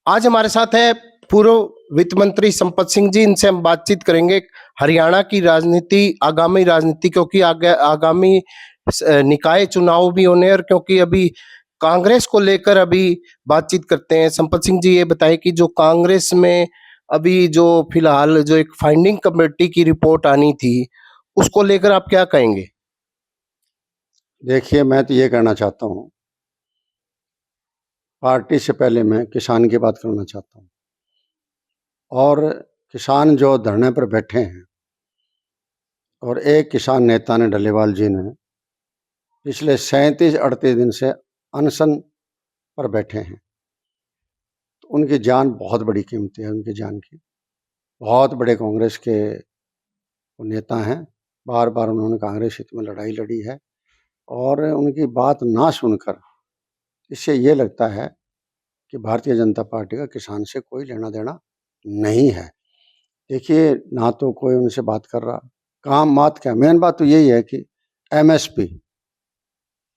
आज हमारे साथ है पूर्व वित्त मंत्री संपत सिंह जी। इनसे हम बातचीत करेंगे हरियाणा की राजनीति, आगामी राजनीति, क्योंकि आगामी निकाय चुनाव भी होने और क्योंकि अभी कांग्रेस को लेकर अभी बातचीत करते हैं। संपत सिंह जी, ये बताएं कि जो कांग्रेस में अभी जो फिलहाल जो एक फाइंडिंग कमेटी की रिपोर्ट आनी थी, उसको लेकर आप क्या कहेंगे? देखिए, मैं तो ये कहना चाहता हूँ, पार्टी से पहले मैं किसान की बात करना चाहता हूँ। और किसान जो धरने पर बैठे हैं, और एक किसान नेता ने, डल्लेवाल जी ने, पिछले 37-38 दिन से अनशन पर बैठे हैं। तो उनकी जान बहुत बड़ी कीमती है, उनकी जान की। बहुत बड़े कांग्रेस के वो नेता हैं, बार बार उन्होंने कांग्रेस हित में लड़ाई लड़ी है। और उनकी बात ना सुनकर इससे ये लगता है कि भारतीय जनता पार्टी का किसान से कोई लेना देना नहीं है। देखिए, ना तो कोई उनसे बात कर रहा, काम बात क्या, मेन बात तो यही है कि एमएसपी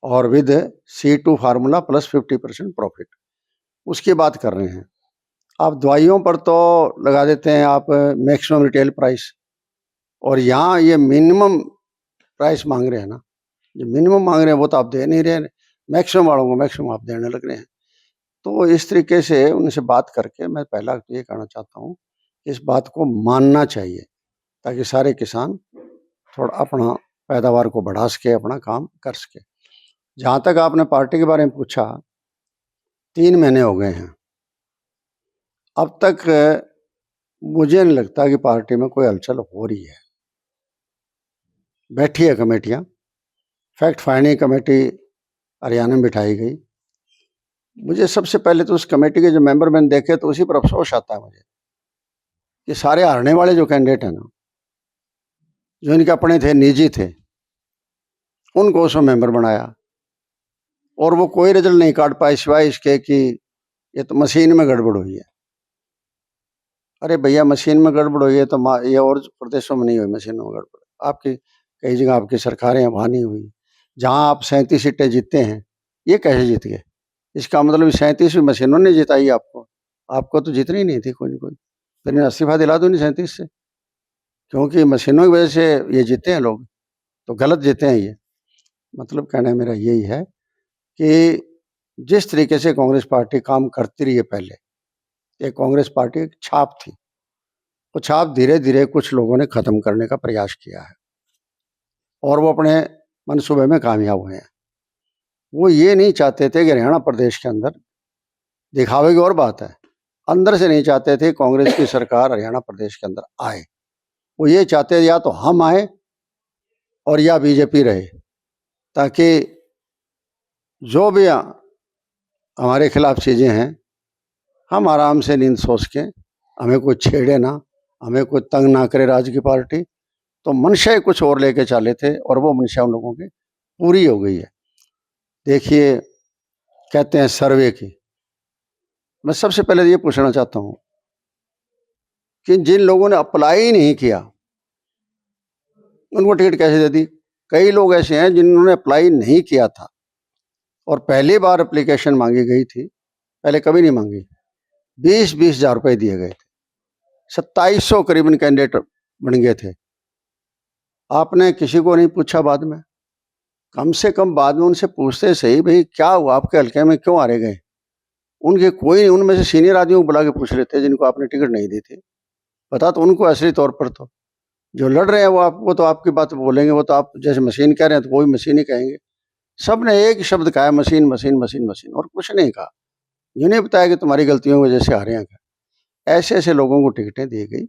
और with C2 formula plus 50% profit, उसकी बात कर रहे हैं। आप दवाइयों पर तो लगा देते हैं आप मैक्सिमम रिटेल प्राइस, और यहाँ ये मिनिमम प्राइस मांग रहे हैं ना। जो मिनिमम मांग रहे हैं वो तो आप दे नहीं रहे हैं, मैक्सिमम वालों को मैक्सिमम आप देने लग रहे हैं। तो इस तरीके से उनसे बात करके मैं पहला तो ये कहना चाहता हूँ, इस बात को मानना चाहिए, ताकि सारे किसान थोड़ा अपना पैदावार को बढ़ा सके, अपना काम कर सके। जहाँ तक आपने पार्टी के बारे में पूछा, 3 महीने हो गए हैं, अब तक मुझे नहीं लगता कि पार्टी में कोई हलचल हो रही है। बैठी है कमेटियाँ, फैक्ट फाइंडिंग कमेटी हरियाणा में बिठाई गई। मुझे सबसे पहले तो उस कमेटी के जो मेंबर मैंने देखे तो उसी पर अफसोस आता है मुझे कि सारे हारने वाले जो कैंडिडेट हैं ना, जो इनके अपने थे, निजी थे, उनको उसमें मेंबर बनाया, और वो कोई रिजल्ट नहीं काट पाए सिवाय इसके कि ये तो मशीन में गड़बड़ हुई है। अरे भैया, मशीन में गड़बड़ हुई है तो ये और प्रदेशों में नहीं हुई मशीन में गड़बड़। आपकी कई जगह आपकी सरकारें वहाँ नहीं हुई। जहाँ आप 37 सीटें जीतते हैं, ये कैसे जीत गए? इसका मतलब 37 मशीनों ने जिताई आपको, आपको तो जीतनी नहीं थी कोई ना कोई। फिर इस्तीफा दिला दो 37 से, क्योंकि मशीनों की वजह से ये जीते हैं लोग, तो गलत जीते हैं ये। मतलब कहना मेरा यही है कि जिस तरीके से कांग्रेस पार्टी काम करती रही है पहले, ये कांग्रेस पार्टी एक छाप थी, वो छाप धीरे धीरे कुछ लोगों ने खत्म करने का प्रयास किया है, और वो अपने मनसूबे में कामयाब हुए हैं। वो ये नहीं चाहते थे कि हरियाणा प्रदेश के अंदर, दिखावे की और बात है, अंदर से नहीं चाहते थे कांग्रेस की सरकार हरियाणा प्रदेश के अंदर आए। वो ये चाहते थे या तो हम आए और या बीजेपी रहे, ताकि जो भी हमारे खिलाफ चीज़ें हैं, हम आराम से नींद सो सकें, हमें कोई छेड़े ना, हमें कोई तंग ना करे राज की पार्टी। तो मंशा कुछ और लेके चले थे, और वो मंशा उन लोगों की पूरी हो गई है। देखिए, कहते हैं सर्वे की, मैं सबसे पहले ये पूछना चाहता हूँ कि जिन लोगों ने अप्लाई नहीं किया उनको टिकट कैसे दे दी? कई लोग ऐसे हैं जिन्होंने अप्लाई नहीं किया था और पहली बार एप्लीकेशन मांगी गई थी, पहले कभी नहीं मांगी, 20-20 हज़ार रुपये दिए गए थे, 2700 करीबन कैंडिडेट बन गए थे। आपने किसी को नहीं पूछा बाद में? कम से कम बाद में उनसे पूछते सही, भाई क्या हुआ, आपके हल्के में क्यों हारे गए? उनके कोई नहीं, उनमें से सीनियर आदमियों को बुला के पूछ लेते जिनको आपने टिकट नहीं दी थी, बता तो उनको असली तौर पर। तो जो लड़ रहे हैं वो तो आपकी बात बोलेंगे, वो तो आप जैसे मशीन कह रहे हैं तो वो भी मशीन ही कहेंगे। सब ने एक ही शब्द कहा, मशीन मशीन मशीन मशीन, और कुछ नहीं कहा। ये नहीं बताया कि तुम्हारी गलतियों की वजह से हारे हैं। ऐसे ऐसे लोगों को टिकटें दी गई,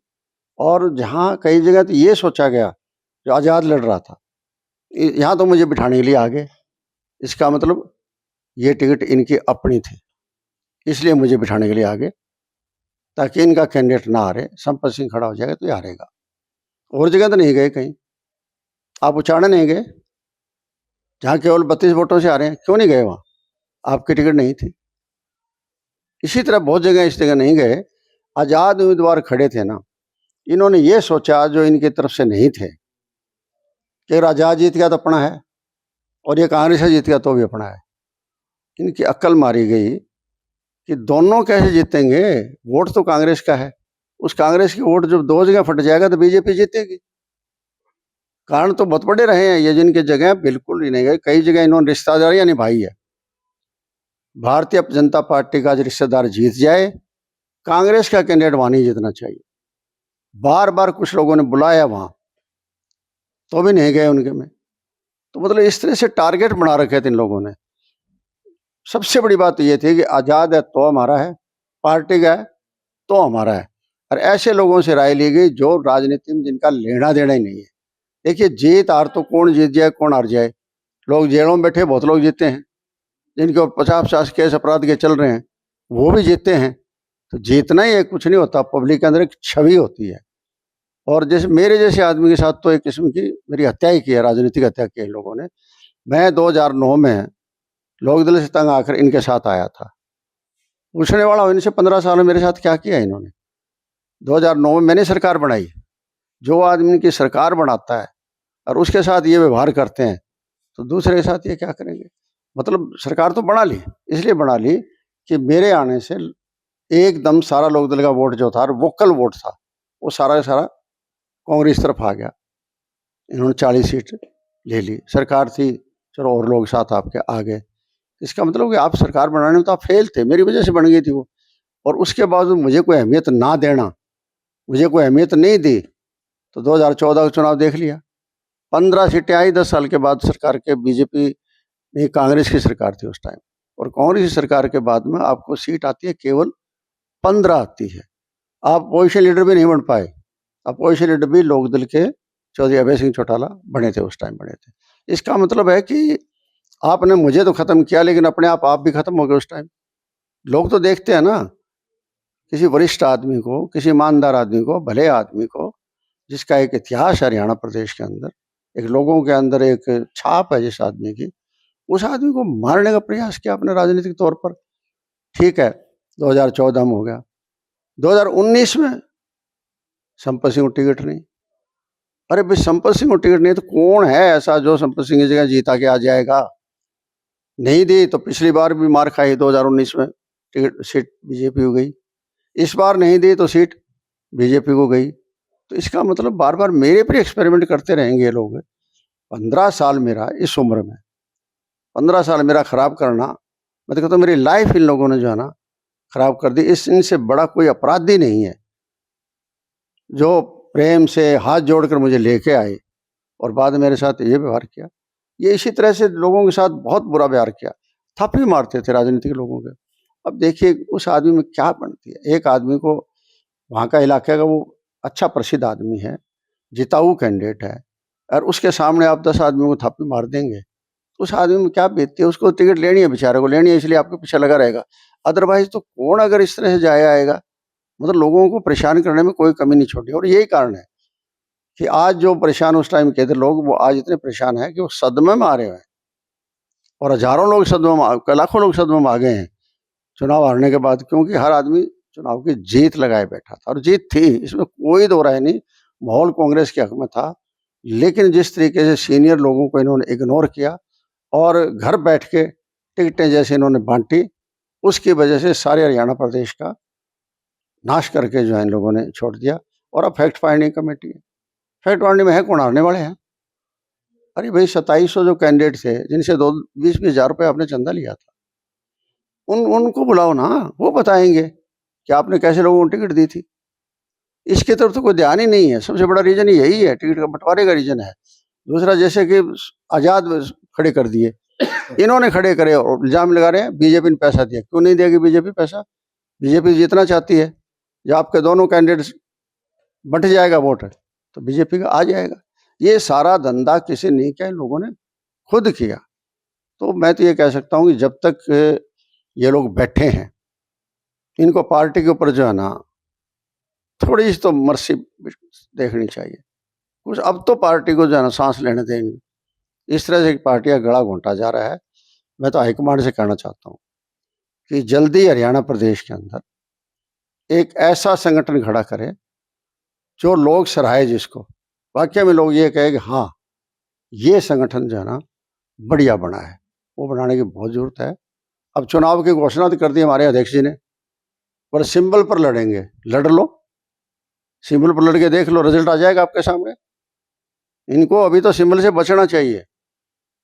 और जहाँ कई जगह तो ये सोचा गया, जो आज़ाद लड़ रहा था, यहाँ तो मुझे बिठाने के लिए आ गए, इसका मतलब ये टिकट इनकी अपनी थी, इसलिए मुझे बिठाने के लिए आ गए ताकि इनका कैंडिडेट ना हारे। संपत सिंह खड़ा हो जाएगा तो ये हारेगा। और जगह तो नहीं गए कहीं, आप उचाड़े नहीं गए, जहाँ केवल 32 वोटों से हारे हैं, क्यों नहीं गए वहाँ? आपकी टिकट नहीं थी। इसी तरह बहुत जगह इस जगह नहीं गए, आज़ाद उम्मीदवार खड़े थे ना, इन्होंने ये सोचा जो इनकी तरफ से नहीं थे कि अगर आज़ाद जीत गया तो अपना है, और ये कांग्रेस से जीत गया तो भी अपना है। इनकी अक्ल मारी गई कि दोनों कैसे जीतेंगे, वोट तो कांग्रेस का है, उस कांग्रेस की वोट जब 2 जगह फट जाएगा तो बीजेपी जीतेगी। कारण तो बहुत बड़े रहे हैं ये, जिनके जगह बिल्कुल ही नहीं गए, कई जगह इन्होंने रिश्तेदारियां निभाई है। भारतीय जनता पार्टी का रिश्तेदार जीत जाए, कांग्रेस का कैंडिडेट वहां नहीं जीतना चाहिए। बार बार कुछ लोगों ने बुलाया वहां, तो भी नहीं गए उनके में। तो मतलब इस तरह से टारगेट बना रखे थे इन लोगों ने। सबसे बड़ी बात ये थी कि आजाद है तो हमारा है, पार्टी का है तो हमारा है। और ऐसे लोगों से राय ली गई जो राजनीति में जिनका लेना देना ही नहीं है। देखिए, जीत हार तो कौन जीत जाए कौन हार जाए, लोग जेलों में बैठे बहुत लोग जीते हैं, जिनके 50-50 केस अपराध के चल रहे हैं वो भी जीते हैं। तो जीतना ही है, कुछ नहीं होता। पब्लिक के अंदर एक छवि होती है। और जैसे मेरे जैसे आदमी के साथ तो एक किस्म की मेरी हत्या ही की है, राजनीतिक हत्या की है इन लोगों ने। मैं 2009 में लोकदल से तंग आकर इनके साथ आया था। पूछने वाला हो इनसे 15 साल में मेरे साथ क्या किया इन्होंने। 2009 में मैंने सरकार बनाई। जो आदमी की सरकार बनाता है और उसके साथ ये व्यवहार करते हैं तो दूसरे के साथ ये क्या करेंगे। मतलब सरकार तो बना ली, इसलिए बना ली कि मेरे आने से एकदम सारा लोकदल का वोट जो था, वोकल वोट था, वो सारा का सारा कांग्रेस तरफ आ गया। इन्होंने 40 सीट ले ली, सरकार थी, चलो और लोग साथ आपके आ गए। इसका मतलब कि आप सरकार बनाने में तो आप फेल थे, मेरी वजह से बन गई थी वो। और उसके बाद मुझे कोई अहमियत ना देना, मुझे कोई अहमियत नहीं दी। तो 2014 का चुनाव देख लिया, 15 सीटें आई 10 साल के बाद सरकार के। बीजेपी नहीं, कांग्रेस की सरकार थी उस टाइम। और कांग्रेस की सरकार के बाद में आपको सीट आती है केवल 15 आती है। आप अपोजिशन लीडर भी नहीं बन पाए। अपोजिशन लीडर भी लोकदल के चौधरी अभय सिंह चौटाला बने थे, उस टाइम बने थे। इसका मतलब है कि आपने मुझे तो खत्म किया, लेकिन अपने आप भी खत्म हो गए उस टाइम। लोग तो देखते हैं ना, किसी वरिष्ठ आदमी को, किसी ईमानदार आदमी को, भले आदमी को, जिसका एक इतिहास है हरियाणा प्रदेश के अंदर, एक लोगों के अंदर एक छाप है जिस आदमी की, उस आदमी को मारने का प्रयास किया आपने राजनीतिक तौर पर। ठीक है, 2014 में हो गया। 2019 में संपत सिंह को टिकट नहीं। अरे भाई, संपत सिंह को टिकट नहीं तो कौन है ऐसा जो संपत सिंह की जगह जीता के आ जाएगा। नहीं दी तो पिछली बार भी मार खाई, 2019 में टिकट सीट बीजेपी को गई। इस बार नहीं दी तो सीट बीजेपी को गई। तो इसका मतलब बार बार मेरे पर एक्सपेरिमेंट करते रहेंगे ये लोग। 15 साल मेरा इस उम्र में, 15 साल मेरा खराब करना, मैं तो कहता हूँ मेरी लाइफ इन लोगों ने जो है ना खराब कर दी। इनसे बड़ा कोई अपराधी नहीं है जो प्रेम से हाथ जोड़कर मुझे लेके आए और बाद में मेरे साथ ये व्यवहार किया। ये इसी तरह से लोगों के साथ बहुत बुरा व्यवहार किया, थप्पी मारते थे राजनीतिक लोगों के। अब देखिए उस आदमी में क्या बनती है। एक आदमी को वहाँ का इलाके का वो अच्छा प्रसिद्ध आदमी है, जिताऊ कैंडिडेट है, और उसके सामने आप 10 आदमियों को थप्पी मार देंगे, उस आदमी में क्या बीतती है। उसको टिकट लेनी है, बेचारे को लेनी है, इसलिए आपके पीछे लगा रहेगा। अदरवाइज तो कौन अगर इस तरह से जाया आएगा। मतलब लोगों को परेशान करने में कोई कमी नहीं छोड़ी। और यही कारण है कि आज जो परेशान उस टाइम के थे लोग, वो आज इतने परेशान हैं कि वो सदमे में आ रहे हैं। और हजारों लोग सदमे में, लाखों लोग सदमे में आ गए हैं चुनाव हारने के बाद, क्योंकि हर आदमी चुनाव की जीत लगाए बैठा था। और जीत थी, इसमें कोई दो राय नहीं, माहौल कांग्रेस के हक में था। लेकिन जिस तरीके से सीनियर लोगों को इन्होंने इग्नोर किया और घर बैठ के टिकटें जैसे इन्होंने बांटी, उसकी वजह से सारे हरियाणा प्रदेश का नाश करके जो है इन लोगों ने छोड़ दिया। और अब फैक्ट फाइंडिंग कमेटी है। फैक्ट फाइंडिंग में है कौन, हारने वाले हैं। अरे भाई, 2700 जो कैंडिडेट थे जिनसे 20-20 हजार रुपये आपने चंदा लिया था, उनको बुलाओ ना, वो बताएंगे कि आपने कैसे लोगों को टिकट दी थी। इसकी तरफ तो कोई ध्यान ही नहीं है। सबसे बड़ा रीजन यही है, टिकट का बंटवारे का रीजन है। दूसरा, जैसे कि आजाद खड़े कर दिए, इन्होंने खड़े करे और इल्जाम लगा रहे हैं बीजेपी ने पैसा दिया। क्यों नहीं देगी बीजेपी पैसा? बीजेपी जीतना चाहती है। जब आपके दोनों कैंडिडेट बंट जाएगा वोट तो बीजेपी का आ जाएगा। ये सारा धंधा किसी नहीं किया, इन लोगों ने खुद किया। तो मैं तो ये कह सकता हूँ कि जब तक ये लोग बैठे हैं, इनको पार्टी के ऊपर जो है ना थोड़ी सी तो मर्सी देखनी चाहिए कुछ। अब तो पार्टी को जो है ना सांस लेने देंगे। इस तरह से पार्टी का गला घोंटा जा रहा है। मैं तो हाईकमांड से कहना चाहता हूँ कि जल्दी हरियाणा प्रदेश के अंदर एक ऐसा संगठन खड़ा करे जो लोग सराहे, जिसको वाकई में लोग ये कहे कि हाँ, ये संगठन जो है ना बढ़िया बना है। वो बनाने की बहुत ज़रूरत है। अब चुनाव की घोषणा तो कर दी हमारे अध्यक्ष जी ने, पर सिंबल पर लड़ेंगे, लड़ लो, सिंबल पर लड़ के देख लो, रिजल्ट आ जाएगा आपके सामने। इनको अभी तो सिंबल से बचना चाहिए,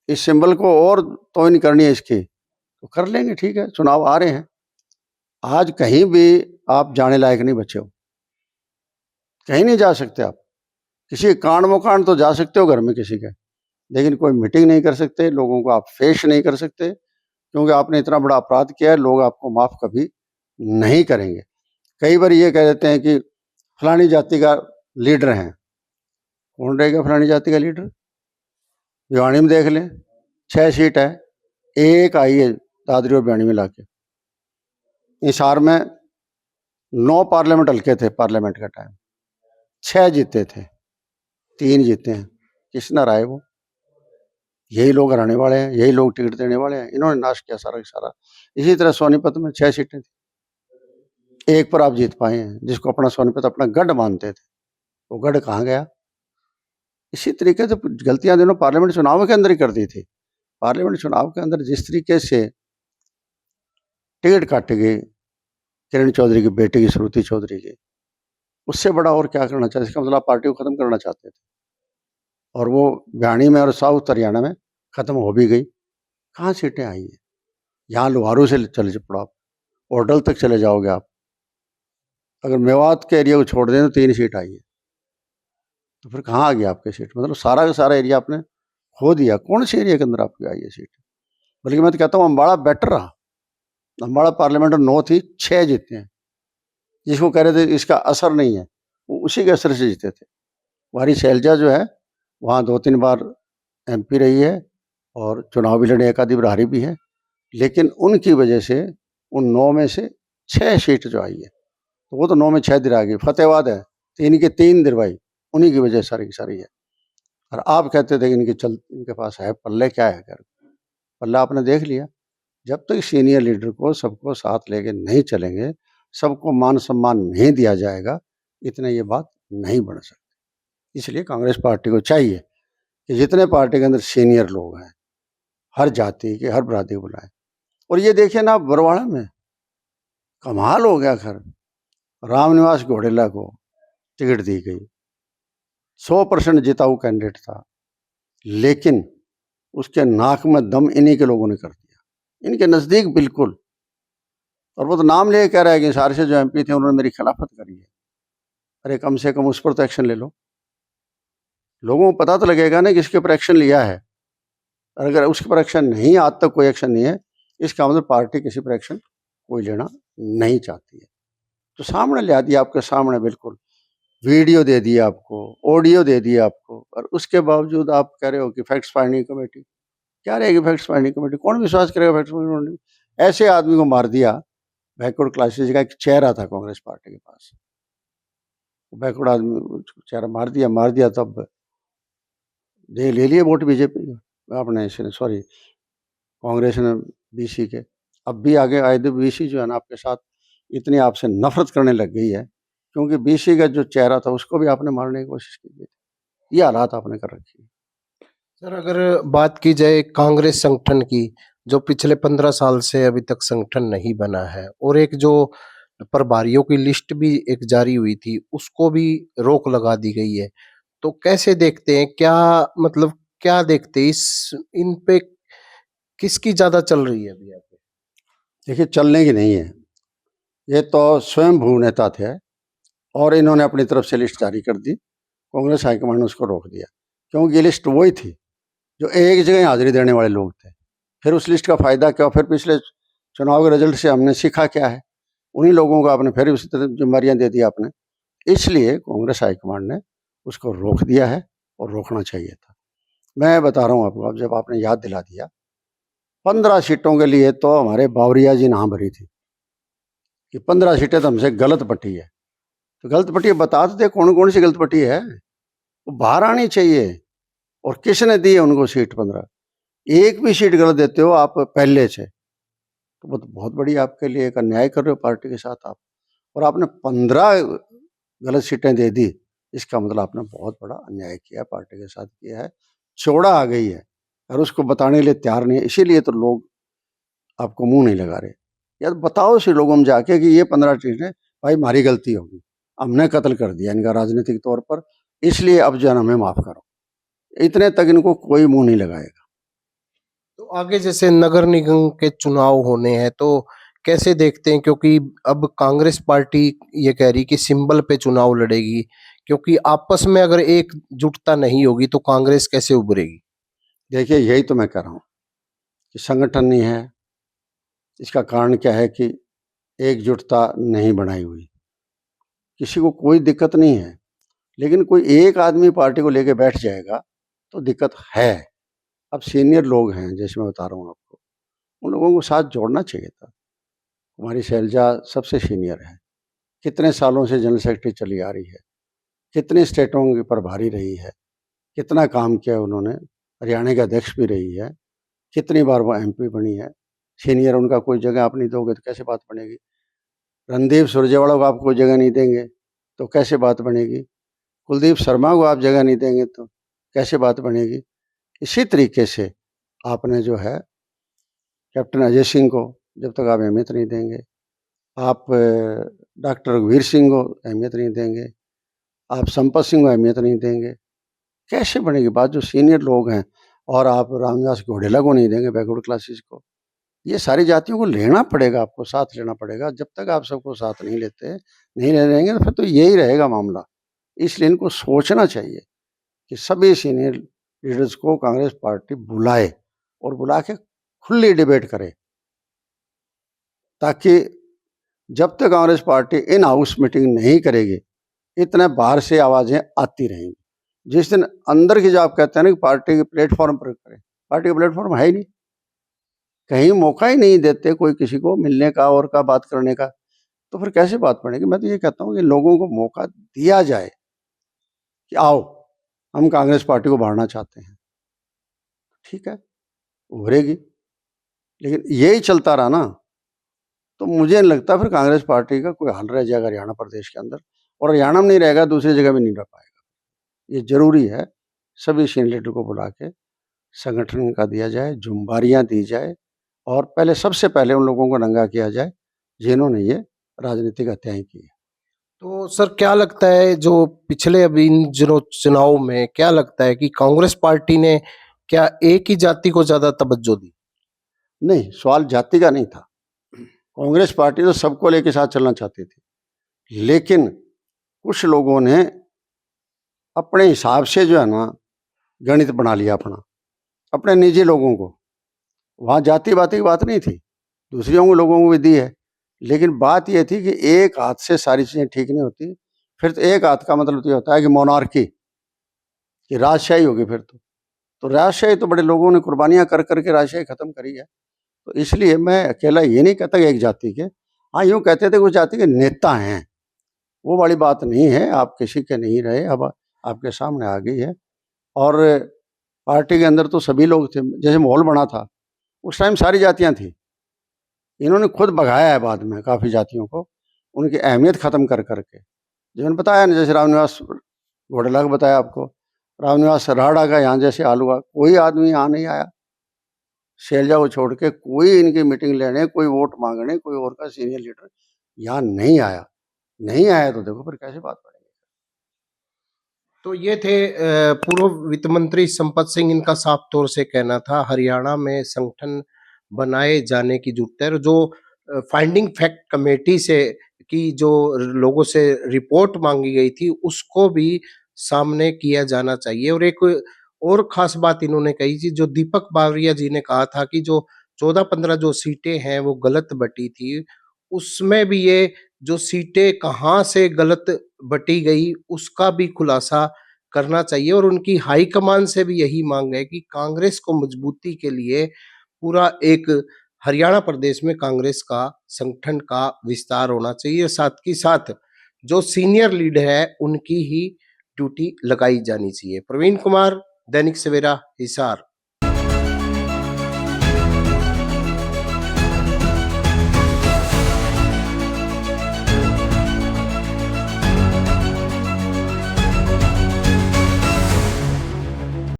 इस सिंबल को और तो नहीं करनी है इसकी, तो कर लेंगे, ठीक है, चुनाव आ रहे हैं। आज कहीं भी आप जाने लायक नहीं बचे हो, कहीं नहीं जा सकते आप। किसी कांड मुकांड तो जा सकते हो घर में किसी के, लेकिन कोई मीटिंग नहीं कर सकते, लोगों को आप फेस नहीं कर सकते, क्योंकि आपने इतना बड़ा अपराध किया है, लोग आपको माफ कभी नहीं करेंगे। कई बार ये कह देते हैं कि फलानी जाति का लीडर है, कौन रहेगा फलानी जाति का लीडर? भिवानी में देख लें, 6 सीट है, एक आई है दादरी और भिवानी में लाके। हिसार में 9 पार्लियामेंट हल्के थे पार्लियामेंट का टाइम, 6 जीते थे, 3 जीते हैं। किसने हराए? वो यही लोग हराने वाले हैं, यही लोग टिकट देने वाले हैं। इन्होंने नाश किया सारा का सारा। इसी तरह सोनीपत में 6 सीटें थी, एक पर आप जीत पाए हैं, जिसको अपना सोनीपत अपना गढ़ मानते थे, वो गढ़ कहाँ गया? इसी तरीके से गलतियां दोनों पार्लियामेंट चुनाव के अंदर ही कर दी थी। पार्लियामेंट चुनाव के अंदर जिस तरीके से टिकट काटी गई किरण चौधरी की बेटी की, श्रुति चौधरी की, उससे बड़ा और क्या करना चाहते? इसका मतलब आप पार्टी को खत्म करना चाहते थे, और वो भिवानी में और साउथ हरियाणा में खत्म हो भी गई। कहाँ सीटें आई हैं? यहाँ लोहारू से चले पड़ो आप, होटल तक चले जाओगे आप, अगर मेवात के एरिया को छोड़ दें तो 3 सीट आई है, तो फिर कहाँ आ गया आपके सीट? मतलब सारा का सारा एरिया आपने खो दिया। कौन से एरिया के अंदर आपकी आई है सीट? बल्कि मैं तो कहता हूँ अम्बाड़ा बेटर रहा। अम्बाड़ा पार्लियामेंट 9 थी, 6 जीते हैं। जिसको कह रहे थे इसका असर नहीं है, वो उसी के असर से जीते थे। हमारी शैलजा जो है वहाँ 2-3 बार MP रही है और चुनाव भी लड़े, एक आधी बार हारी भी है, लेकिन उनकी वजह से उन 9 में से 6 सीट जो आई है, तो वो तो 9 में 6 दिला गई। फतेहाबाद है, 3 की 3 दिलवाई, उन्हीं की वजह सारी की सारी है। और आप कहते थे कि इनके पास है पल्ले, क्या है कर पल्ला? आपने देख लिया। जब तक सीनियर लीडर को सबको साथ लेके नहीं चलेंगे, सबको मान सम्मान नहीं दिया जाएगा, इतने ये बात नहीं बन सकती। इसलिए कांग्रेस पार्टी को चाहिए कि जितने पार्टी के अंदर सीनियर लोग हैं, हर जाति के, हर बरादरी को बुलाएं। और ये देखिए ना, बरवाड़ा में कमाल हो गया। खैर रामनिवास घोडेला को टिकट दी गई, 100% जिताऊ कैंडिडेट था, लेकिन उसके नाक में दम इन्हीं के लोगों ने कर दिया, इनके नज़दीक बिल्कुल। और वो तो नाम ले कह रहा है कि सारे से जो MP थे उन्होंने मेरी खिलाफत करी है। अरे कम से कम उस पर तो एक्शन ले लो, लोगों को पता तो लगेगा ना कि इसके ऊपर एक्शन लिया है। और अगर उसके पर एक्शन नहीं, आज तक कोई एक्शन नहीं है, इसका मतलब पार्टी किसी पर एक्शन कोई लेना नहीं चाहती है। तो सामने ले दिया, आपके सामने बिल्कुल वीडियो दे दिया आपको, ऑडियो दे दिया आपको, और उसके बावजूद आप कह रहे हो कि फैक्ट्स फाइंडिंग कमेटी। क्या रहेगी फैक्ट्स फाइंडिंग कमेटी? कौन विश्वास करेगा फैक्ट्स फाइंडिंग कमेटी? ऐसे आदमी को मार दिया। बैकवर्ड क्लासेज का एक चेहरा था कांग्रेस पार्टी के पास, बैकवर्ड आदमी को चेहरा मार दिया, तब ले लिए वोट बीजेपी आपने, सॉरी कांग्रेस ने BC के। अब भी आगे आए थे BC जो है ना आपके साथ इतनी आपसे नफरत करने लग गई है, क्योंकि BC का जो चेहरा था उसको भी आपने मारने की कोशिश की थी। ये हालात आपने कर रखी है। सर, अगर बात की जाए कांग्रेस संगठन की, जो पिछले 15 साल से अभी तक संगठन नहीं बना है, और एक जो प्रभारियों की लिस्ट भी एक जारी हुई थी, उसको भी रोक लगा दी गई है, तो कैसे देखते हैं? क्या मतलब क्या देखते हैं इस इन पे किसकी ज्यादा चल रही है अभी यहाँ पे? देखिए, चलने की नहीं है, ये तो स्वयं भू नेता थे और इन्होंने अपनी तरफ से लिस्ट जारी कर दी, कांग्रेस हाईकमान ने उसको रोक दिया, क्योंकि ये लिस्ट वही थी जो एक जगह हाजिरी देने वाले लोग थे। फिर उस लिस्ट का फायदा क्या? फिर पिछले चुनाव के रिजल्ट से हमने सीखा क्या है? उन्हीं लोगों को आपने फिर उसी तरह जिम्मेदारियां दे दी आपने। इसलिए कांग्रेस हाईकमान ने उसको रोक दिया है, और रोकना चाहिए था। मैं बता रहा हूँ आपको, अब जब आपने याद दिला दिया, 15 सीटों के लिए तो हमारे बावरिया जी ने हाँ भरी थी कि 15 सीटें तो हमसे गलत पट्टी है। तो गलत पट्टी बता दे, कौन कौन सी गलत पट्टी है, वो बाहर आनी चाहिए। और किसने दी है उनको सीट? 15। एक भी सीट गलत देते हो आप पहले से, तो वो तो बहुत बड़ी आपके लिए एक अन्याय कर रहे हो पार्टी के साथ आप। और आपने 15 गलत सीटें दे दी, इसका मतलब आपने बहुत बड़ा अन्याय किया, पार्टी के साथ किया है, चौड़ा आ गई है, और उसको बताने के लिए तैयार नहीं है। इसीलिए तो लोग आपको मुंह नहीं लगा रहे, या तो बताओ से लोगों में जाके कि ये 15 चीजें भाई हमारी गलती होगी, हमने कत्ल कर दिया इनका राजनीतिक तौर पर, इसलिए अब जो है ना हमें माफ करो। इतने तक इनको कोई मुंह नहीं लगाएगा। तो आगे जैसे नगर निगम के चुनाव होने हैं तो कैसे देखते हैं, क्योंकि अब कांग्रेस पार्टी ये कह रही कि सिंबल पे चुनाव लड़ेगी, क्योंकि आपस में अगर एकजुटता नहीं होगी तो कांग्रेस कैसे उभरेगी? देखिए यही तो मैं कह रहा हूँ कि संगठन नहीं है। इसका कारण क्या है कि एकजुटता नहीं बनाई हुई। किसी को कोई दिक्कत नहीं है, लेकिन कोई एक आदमी पार्टी को लेके बैठ जाएगा तो दिक्कत है। अब सीनियर लोग हैं, जैसे मैं बता रहा हूँ आपको, उन लोगों को साथ जोड़ना चाहिए था। कुमारी शैलजा सबसे सीनियर है, कितने सालों से जनरल सेक्रेटरी चली आ रही है, कितने स्टेटों की प्रभारी रही है, कितना काम किया उन्होंने, हरियाणा के अध्यक्ष भी रही है, कितनी बार वो एमपी बनी है। सीनियर उनका कोई जगह आप नहीं दोगे तो कैसे बात बनेगी? रणदीप सुरजेवाला को आप कोई जगह नहीं देंगे तो कैसे बात बनेगी? कुलदीप शर्मा को आप जगह नहीं देंगे तो कैसे बात बनेगी? इसी तरीके से आपने जो है कैप्टन अजय सिंह को जब तक आप अहमियत नहीं देंगे, आप डॉक्टर रघुवीर सिंह को अहमियत नहीं देंगे, आप संपत सिंह को अहमियत नहीं देंगे, कैसे बनेगी बात? जो सीनियर लोग हैं, और आप रामदास घोडेला को नहीं देंगे, बैकवर्ड क्लासेस को। ये सारी जातियों को लेना पड़ेगा, आपको साथ लेना पड़ेगा। जब तक आप सबको साथ नहीं लेते, नहीं ले रहेंगे तो फिर तो यही रहेगा मामला। इसलिए इनको सोचना चाहिए कि सभी सीनियर लीडर्स को कांग्रेस पार्टी बुलाए और बुला के खुली डिबेट करे, ताकि जब तक Congress party in house meeting नहीं करेगी, इतने बाहर से आवाजें आती रहेंगी। जिस दिन अंदर की जो आप कहते हैं ना कि पार्टी के प्लेटफॉर्म पर करें, पार्टी का प्लेटफॉर्म है ही नहीं, कहीं मौका ही नहीं देते कोई किसी को मिलने का और का बात करने का, तो फिर कैसे बात बनेगी? मैं तो ये कहता हूँ कि लोगों को मौका दिया जाए कि आओ हम कांग्रेस पार्टी को बढ़ाना चाहते हैं, ठीक है, उभरेगी। लेकिन यही चलता रहा ना तो मुझे नहीं लगता फिर कांग्रेस पार्टी का कोई हल रह जाएगा हरियाणा प्रदेश के अंदर, और हरियाणा में नहीं रहेगा, दूसरी जगह भी नहीं रह पाएगा। ये जरूरी है सभी सीनियर लीडर को बुला के संगठन का दिया जाए, जुम्बारियां दी जाए, और पहले सबसे पहले उन लोगों को नंगा किया जाए जिन्होंने ये राजनीतिक हत्याएं की है। तो सर क्या लगता है, जो पिछले अभी इन चुनाव में क्या लगता है कि कांग्रेस पार्टी ने क्या एक ही जाति को ज्यादा तवज्जो दी? नहीं, सवाल जाति का नहीं था। कांग्रेस पार्टी तो सबको लेके साथ चलना चाहती थी, लेकिन कुछ लोगों ने अपने हिसाब से जो है ना गणित बना लिया अपना, अपने निजी लोगों को। वहाँ जाति बाती की बात नहीं थी, दूसरी लोगों को भी दी है, लेकिन बात यह थी कि एक हाथ से सारी चीजें ठीक नहीं होती। फिर तो एक हाथ का मतलब तो ये होता है कि मोनार्की, कि राजशाही होगी। फिर तो राजशाही तो बड़े लोगों ने कुर्बानियां कर करके राजशाही खत्म करी है। तो इसलिए मैं अकेला ये नहीं कहता कि एक जाति के, हाँ यूँ कहते थे कुछ जाति के नेता हैं, वो वाली बात नहीं है। आप किसी के नहीं रहे, अब आपके सामने आ गई है। और पार्टी के अंदर तो सभी लोग थे, जैसे माहौल बना था उस टाइम सारी जातियां थी। इन्होंने खुद भगाया है बाद में काफ़ी जातियों को, उनकी अहमियत ख़त्म कर करके। जो मैंने बताया ना, जैसे रामनिवास घोडेला को बताया आपको, रामनिवास राड़ा का यहाँ जैसे हाल हुआ, कोई आदमी यहाँ नहीं आया शैलजा को छोड़ के, कोई इनकी मीटिंग लेने, कोई वोट मांगने, कोई और का सीनियर लीडर यहाँ नहीं आया। नहीं आया तो देखो फिर कैसे बात बनेगी। तो ये थे पूर्व वित्त मंत्री संपत सिंह, इनका साफ तौर से कहना था हरियाणा में संगठन बनाए जाने की जरूरत है। और जो फाइंडिंग फैक्ट कमेटी से की जो लोगों से रिपोर्ट मांगी गई थी उसको भी सामने किया जाना चाहिए। और एक और खास बात इन्होंने कही थी, जो दीपक बावरिया जी ने कहा था कि जो 14-15 जो सीटें हैं वो गलत बटी थी, उसमें भी ये जो सीटें कहाँ से गलत बटी गई उसका भी खुलासा करना चाहिए। और उनकी हाईकमान से भी यही मांग है कि कांग्रेस को मजबूती के लिए पूरा एक हरियाणा प्रदेश में कांग्रेस का संगठन का विस्तार होना चाहिए। साथ ही साथ जो सीनियर लीडर है उनकी ही ड्यूटी लगाई जानी चाहिए। प्रवीण कुमार, दैनिक सवेरा, हिसार।